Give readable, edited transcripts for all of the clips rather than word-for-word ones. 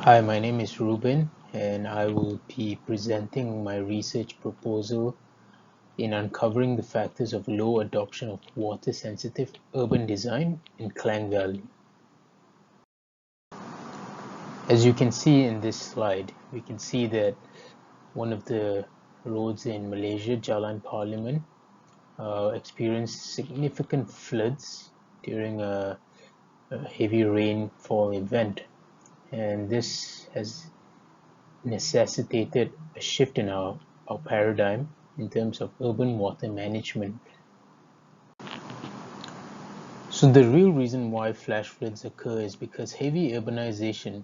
Hi, my name is Ruben, and I will be presenting my research proposal in uncovering the factors of low adoption of water-sensitive urban design in Klang Valley. As you can see in this slide, we can see that one of the roads in Malaysia, Jalan Parliament, experienced significant floods during a heavy rainfall event, and this has necessitated a shift in our paradigm in terms of urban water management. So the real reason why flash floods occur is because heavy urbanization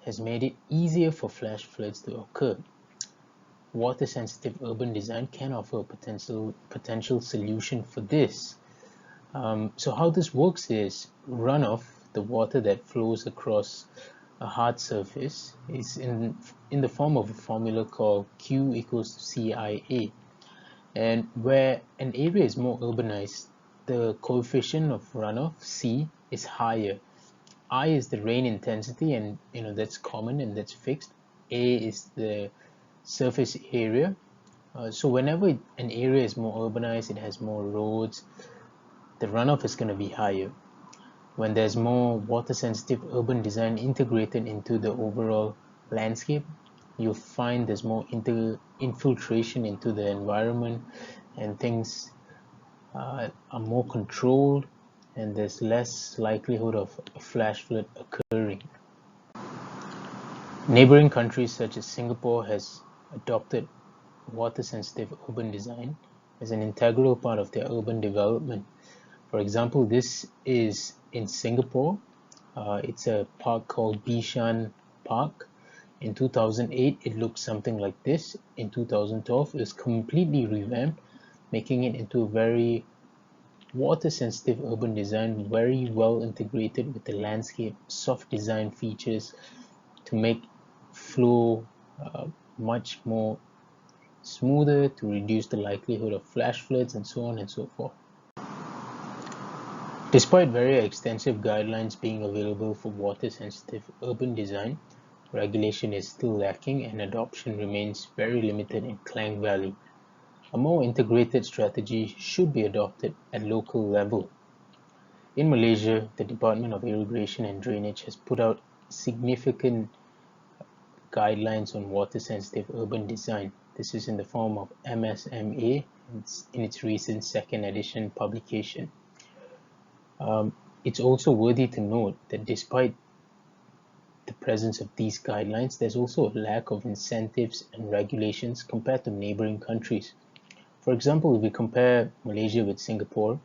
has made it easier for flash floods to occur. Water-sensitive urban design can offer a potential solution for this. So how this works is runoff, the water that flows across a hard surface, is in the form of a formula called Q equals to CIA. And where an area is more urbanized, the coefficient of runoff, C, is higher. I is the rain intensity, and that's common and that's fixed. A is the surface area. So whenever an area is more urbanized, it has more roads, the runoff is going to be higher. When there's more water-sensitive urban design integrated into the overall landscape, you'll find there's more infiltration into the environment, and things are more controlled, and there's less likelihood of a flash flood occurring. Neighboring countries such as Singapore has adopted water-sensitive urban design as an integral part of their urban development. For example, this is in Singapore. It's a park called Bishan Park. In 2008, it looked something like this. In 2012, it was completely revamped, making it into a very water-sensitive urban design, very well integrated with the landscape, soft design features to make flow much more smoother, to reduce the likelihood of flash floods, and so on and so forth. Despite very extensive guidelines being available for water-sensitive urban design, regulation is still lacking and adoption remains very limited in Klang Valley. A more integrated strategy should be adopted at local level. In Malaysia, the Department of Irrigation and Drainage has put out significant guidelines on water-sensitive urban design. This is in the form of MSMA in its recent second edition publication. It's also worthy to note that despite the presence of these guidelines, there's also a lack of incentives and regulations compared to neighboring countries. For example, if we compare Malaysia with Singapore,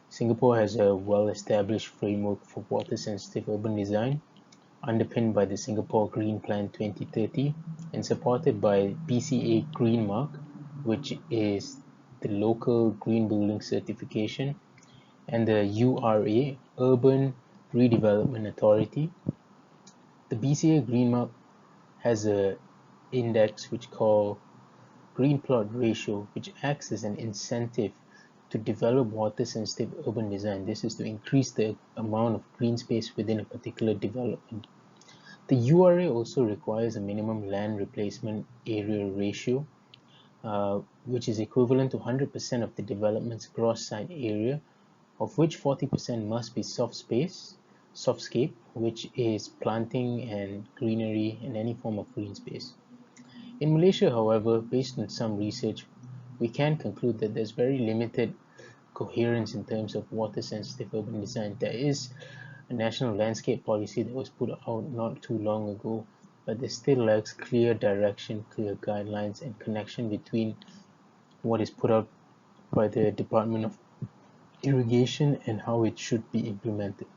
Singapore has a well-established framework for water-sensitive urban design, underpinned by the Singapore Green Plan 2030 and supported by BCA Green Mark, which is the local green building certification, and the URA, Urban Redevelopment Authority. The BCA Green Mark has an index which called Green Plot Ratio, which acts as an incentive to develop water-sensitive urban design. This is to increase the amount of green space within a particular development. The URA also requires a minimum land replacement area ratio, which is equivalent to 100% of the development's gross site area, of which 40% must be softscape, which is planting and greenery and any form of green space. In Malaysia, however, based on some research, we can conclude that there's very limited coherence in terms of water-sensitive urban design. There is a national landscape policy that was put out not too long ago, but there still lacks clear direction, clear guidelines, and connection between what is put out by the Department of Irrigation and how it should be implemented.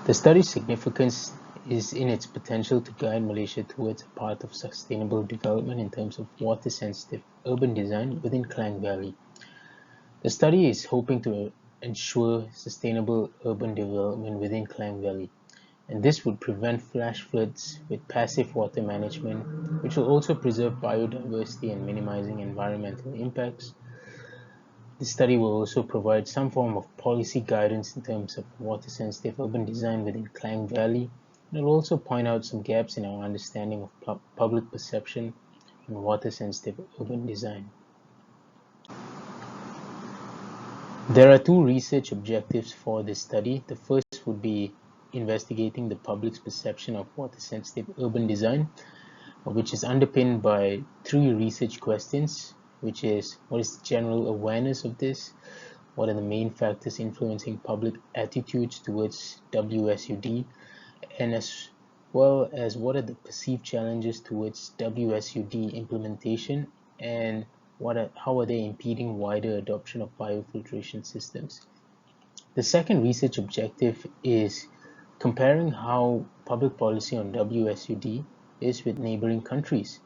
The study's significance is in its potential to guide Malaysia towards a path of sustainable development in terms of water-sensitive urban design within Klang Valley. The study is hoping to ensure sustainable urban development within Klang Valley, and this would prevent flash floods with passive water management, which will also preserve biodiversity and minimizing environmental impacts. The study will also provide some form of policy guidance in terms of water-sensitive urban design within Klang Valley, It will also point out some gaps in our understanding of public perception on water-sensitive urban design. There are two research objectives for this study. The first would be investigating the public's perception of water-sensitive urban design, which is underpinned by three research questions, which is what is the general awareness of this? What are the main factors influencing public attitudes towards WSUD? And as well as what are the perceived challenges towards WSUD implementation, and how are they impeding wider adoption of biofiltration systems? The second research objective is comparing how public policy on WSUD is with neighboring countries.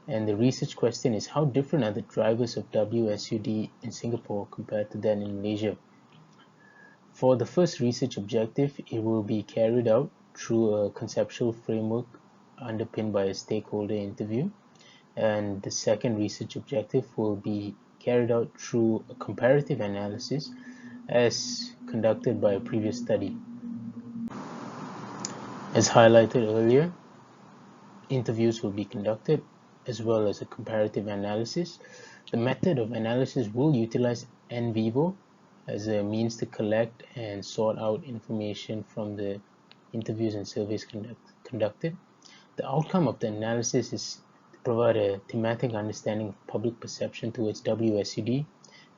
And the research question is how different are the drivers of WSUD in Singapore compared to that in Malaysia? For the first research objective, it will be carried out through a conceptual framework underpinned by a stakeholder interview. And the second research objective will be carried out through a comparative analysis as conducted by a previous study. As highlighted earlier, interviews will be conducted as well as a comparative analysis. The method of analysis will utilize in vivo as a means to collect and sort out information from the interviews and surveys conducted. The outcome of the analysis is to provide a thematic understanding of public perception towards WSUD,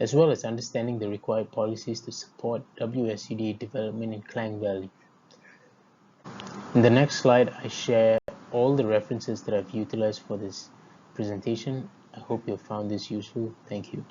as well as understanding the required policies to support WSUD development in Klang Valley. In the next slide, I share all the references that I've utilized for this presentation. I hope you have found this useful. Thank you.